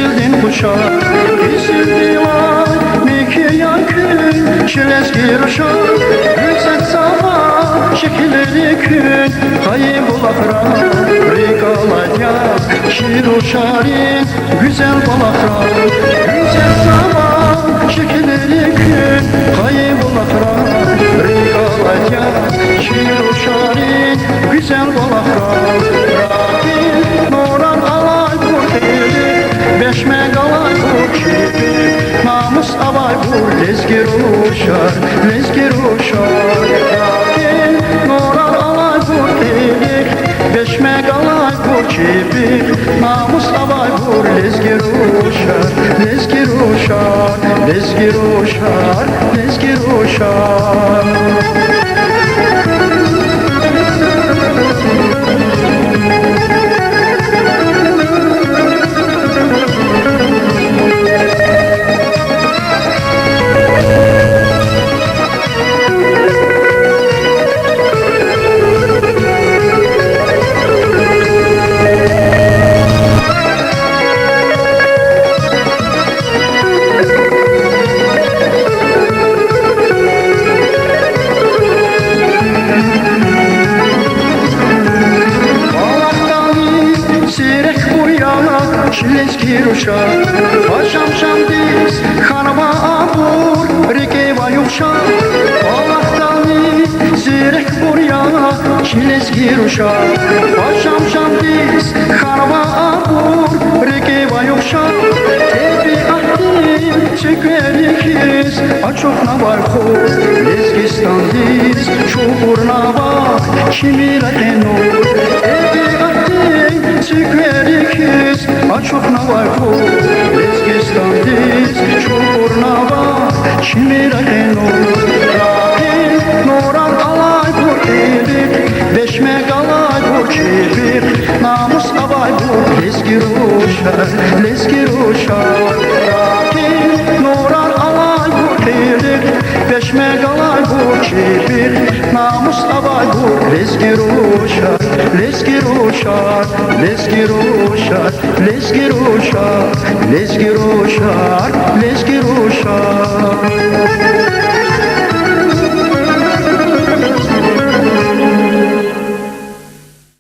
kesildin kuşak, kesildi ay, mekir yankın, şileskir uşak, güzel sabah, şekilleri gün, kayıp olakra, regaladya, şir uşarin, güzel balakra, güzel sabah, şekilleri gün, kayıp olakra, regaladya, şir uşarin, güzel balakra, Rabbim, Noran alay kurteli, beşme galay kurteli, namus avay bu lezgir uşar, lezgir uşar. Rabbim, Noran alay kurteli, beşme galay kurteli, namus avay bu lezgir uşar, lezgir uşar, lezgir uşar, lezgir uşar. Şileskir uşak, paşam şamdiz, hanıma abur, rike vayuşak, Allah'tani, zirek burya, şileskir uşak, paşam şamdiz, hanıma abur, rike vayuşak, tebi ahdim, çekverikiz, açok navarko, lezgistandiz, çukur nava, şimirateno, tebi ahdim, çekverikiz, açok navarko, lezgistandiz, çukur nava, şimirateno, Rabbim, Noran alay kurtelik, beşme galay kurçevir, namus avay bu lezgir uşar, lezgir uşar. Rabbim, Noran alay kurtelik, beşme galay kurçevir, namus avay bu lezgir uşar, lezgir uşar, lezgir uşar, lezgir uşar, lezgir uşar, lezgir uşar.